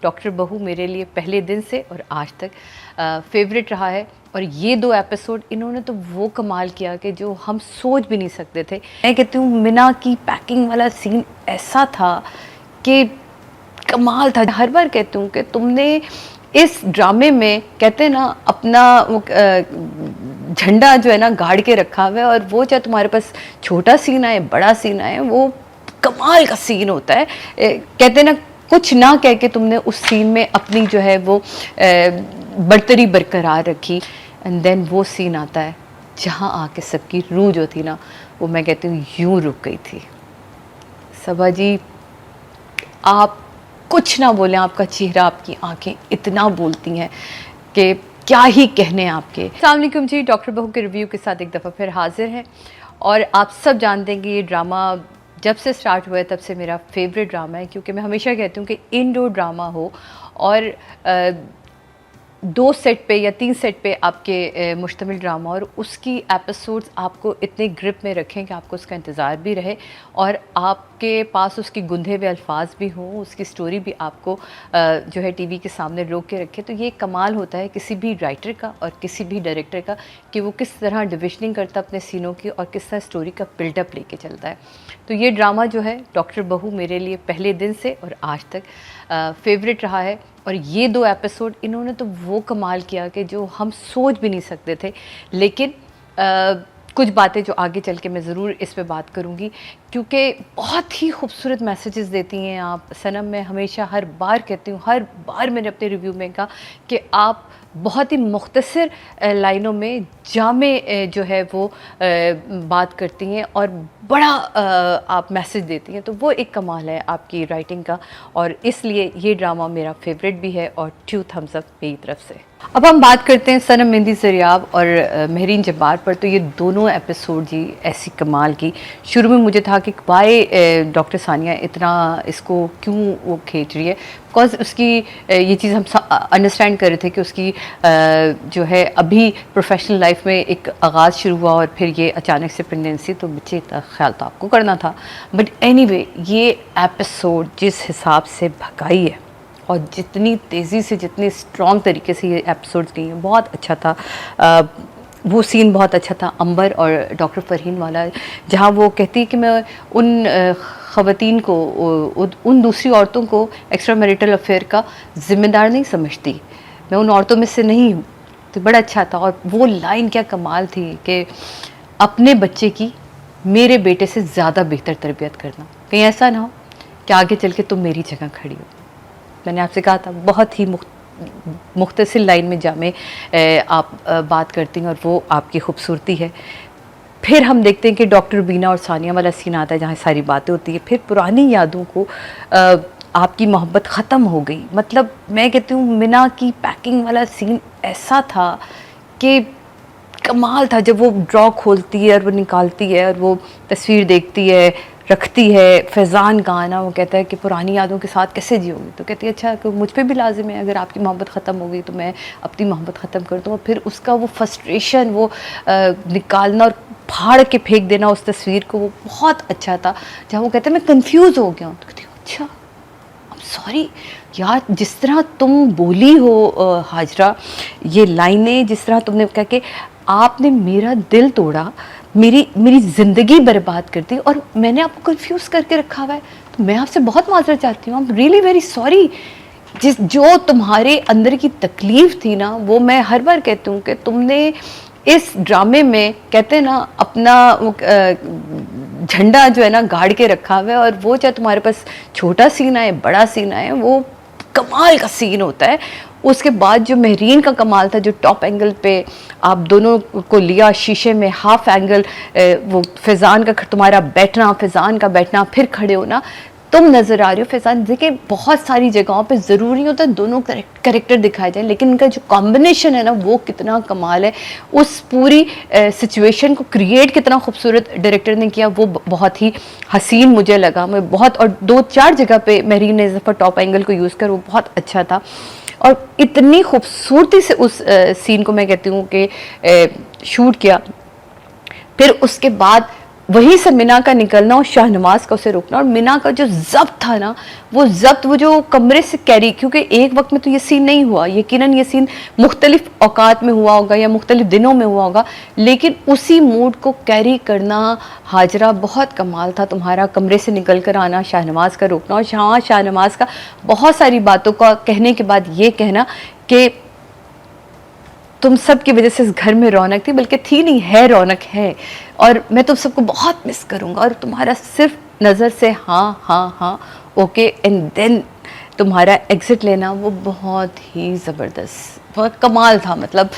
Doctor बहू मेरे लिए पहले दिन से और आज तक फेवरेट रहा है। और ये 2 एपिसोड इन्होंने तो वो कमाल किया कि जो हम सोच भी नहीं सकते थे। मैं कहती हूँ मिना की पैकिंग वाला सीन ऐसा था कि कमाल था। हर बार कहती हूँ कि तुमने इस ड्रामे में कहते हैं ना अपना झंडा जो है ना गाड़ के रखा हुआ है, और वो चाहे तुम्हारे पास छोटा सीन आए बड़ा सीन आए वो कमाल का सीन होता है। कहते हैं ना कुछ ना कह के तुमने उस सीन में अपनी जो है वो बढ़तरी बरकरार रखी। एंड देन वो सीन आता है जहाँ आके सबकी रूह जो थी ना वो मैं कहती हूँ यूं रुक गई थी। सबा जी आप कुछ ना बोलें, आपका चेहरा आपकी आंखें इतना बोलती हैं कि क्या ही कहने आपके। अस्सलाम वालेकुम जी, डॉक्टर बहू के रिव्यू के साथ एक दफ़ा फिर हाजिर हैं। और आप सब जानते हैं कि ये ड्रामा जब से स्टार्ट हुआ है तब से मेरा फेवरेट ड्रामा है, क्योंकि मैं हमेशा कहती हूँ कि इंडोर ड्रामा हो और 2 सेट पे या 3 सेट पे आपके मुश्तमिल ड्रामा और उसकी एपिसोड्स आपको इतने ग्रिप में रखें कि आपको उसका इंतज़ार भी रहे और आपके पास उसकी गुंधे हुए अल्फाज भी हों, उसकी स्टोरी भी आपको जो है टीवी के सामने रोक के रखे। तो ये कमाल होता है किसी भी राइटर का और किसी भी डायरेक्टर का कि वो किस तरह डिविजनिंग करता अपने सीनों की और किस तरह स्टोरी का बिल्डअप लेके चलता है। तो ये ड्रामा जो है डॉक्टर बहू मेरे लिए पहले दिन से और आज तक फेवरेट रहा है। और ये 2 एपिसोड इन्होंने तो वो कमाल किया कि जो हम सोच भी नहीं सकते थे। लेकिन कुछ बातें जो आगे चल के मैं ज़रूर इस पे बात करूँगी, क्योंकि बहुत ही खूबसूरत मैसेजेस देती हैं आप सनम। मैं हमेशा हर बार कहती हूँ, हर बार मैंने अपने रिव्यू में कहा कि आप बहुत ही मुख्तसर लाइनों में जामे जो है वो बात करती हैं और बड़ा आप मैसेज देती हैं। तो वो एक कमाल है आपकी राइटिंग का, और इसलिए ये ड्रामा मेरा फेवरेट भी है और 2 थम्स अप मेरी तरफ से। अब हम बात करते हैं सनम मेहंदी ज़रियाब और महरीन जब्बार पर। तो ये दोनों एपिसोड जी ऐसी कमाल की। शुरू में मुझे था कि वाई डॉक्टर सानिया इतना इसको क्यों वो खींच रही है, बिकॉज उसकी ये चीज़ हम अंडरस्टैंड कर रहे थे कि उसकी जो है अभी प्रोफेशनल लाइफ में एक आगाज़ शुरू हुआ और फिर ये अचानक से प्रेगनेंसी, तो बच्चे का ख्याल तो आपको करना था। बट एनीवे ये एपिसोड जिस हिसाब से भगाई है और जितनी तेज़ी से जितनी स्ट्रॉन्ग तरीके से ये एपिसोड्स गई हैं बहुत अच्छा था। वो सीन बहुत अच्छा था अंबर और डॉक्टर फरहीन वाला, जहाँ वो कहती है कि मैं उन ख़वातीन को उन दूसरी औरतों को एक्स्ट्रा मैरिटल अफेयर का ज़िम्मेदार नहीं समझती, मैं उन औरतों में से नहीं हूँ। तो बड़ा अच्छा था। और वो लाइन क्या कमाल थी कि अपने बच्चे की मेरे बेटे से ज़्यादा बेहतर तरबियत करना, कहीं ऐसा ना हो कि आगे चल के तुम मेरी जगह खड़ी हो। मैंने आपसे कहा था बहुत ही मुख्तसर लाइन में जामे आप बात करती हैं और वो आपकी खूबसूरती है। फिर हम देखते हैं कि डॉक्टर बीना और सानिया वाला सीन आता है जहाँ सारी बातें होती है। फिर पुरानी यादों को आपकी मोहब्बत ख़त्म हो गई। मतलब मैं कहती हूँ मिना की पैकिंग वाला सीन ऐसा था कि कमाल था। जब वो ड्रॉ खोलती है और वो निकालती है और वो तस्वीर देखती है, रखती है, फैज़ान का आना, वो कहता है कि पुरानी यादों के साथ कैसे जियोगी। तो कहती है अच्छा कि मुझ पे भी लाजिम है, अगर आपकी मोहब्बत ख़त्म हो गई तो मैं अपनी मोहब्बत ख़त्म कर दूँ। और फिर उसका वो फ्रस्ट्रेशन वो निकालना और फाड़ के फेंक देना उस तस्वीर को, वो बहुत अच्छा था। जहाँ वो कहते हैं मैं कंफ्यूज हो गया हूँ, तो कहती हूँ अच्छा आई एम सॉरी यार, जिस तरह तुम बोली हो हाजरा, ये लाइनें जिस तरह तुमने कहा कि आपने मेरा दिल तोड़ा, मेरी ज़िंदगी बर्बाद कर दी और मैंने आपको कंफ्यूज करके रखा हुआ है, तो मैं आपसे बहुत माजरत चाहती हूँ, I am really very sorry. जो तुम्हारे अंदर की तकलीफ़ थी ना, वो मैं हर बार कहती हूँ कि तुमने इस ड्रामे में कहते हैं ना अपना झंडा जो है ना गाड़ के रखा हुआ है, और वो चाहे तुम्हारे पास छोटा सीन आए बड़ा सीन आए वो कमाल का सीन होता है। उसके बाद जो महरीन का कमाल था, जो टॉप एंगल पे आप दोनों को लिया शीशे में, हाफ एंगल, वो फैज़ान का तुम्हारा बैठना, फैज़ान का बैठना, फिर खड़े होना, तुम नज़र आ रहे हो फैज़ान। देखिए बहुत सारी जगहों पे ज़रूरी होता है दोनों करेक्टर दिखाए जाए, लेकिन उनका जो कॉम्बिनेशन है ना वो कितना कमाल है। उस पूरी सिचुएशन को क्रिएट कितना खूबसूरत डायरेक्टर ने किया, वो बहुत ही हसीन मुझे लगा। मैं बहुत, और 2-4 जगह पे महरीन ने इस दफ़ा टॉप एंगल को यूज़ कर, वो बहुत अच्छा था। और इतनी खूबसूरती से उस सीन को मैं कहती हूँ कि शूट किया। फिर उसके बाद वहीं से मिना का निकलना और शाहनवाज का उसे रोकना, और मिना का जो जब्त था ना, वो जब्त वो जो कमरे से कैरी, क्योंकि एक वक्त में तो ये सीन नहीं हुआ, यकीनन ये सीन मुख्तलिफ औकात में हुआ होगा या मुख्तलिफ दिनों में हुआ होगा, लेकिन उसी मूड को कैरी करना हाजरा बहुत कमाल था तुम्हारा। कमरे से निकल कर आना, शाहनवाज का रोकना, और शाहनवाज का बहुत सारी बातों का कहने के बाद ये कहना कि तुम सब की वजह से इस घर में रौनक थी, बल्कि थी नहीं, है, रौनक है, और मैं तुम सबको बहुत मिस करूँगा, और तुम्हारा सिर्फ नज़र से हाँ हाँ हाँ ओके एंड देन तुम्हारा एग्ज़िट लेना, वो बहुत ही ज़बरदस्त, बहुत कमाल था। मतलब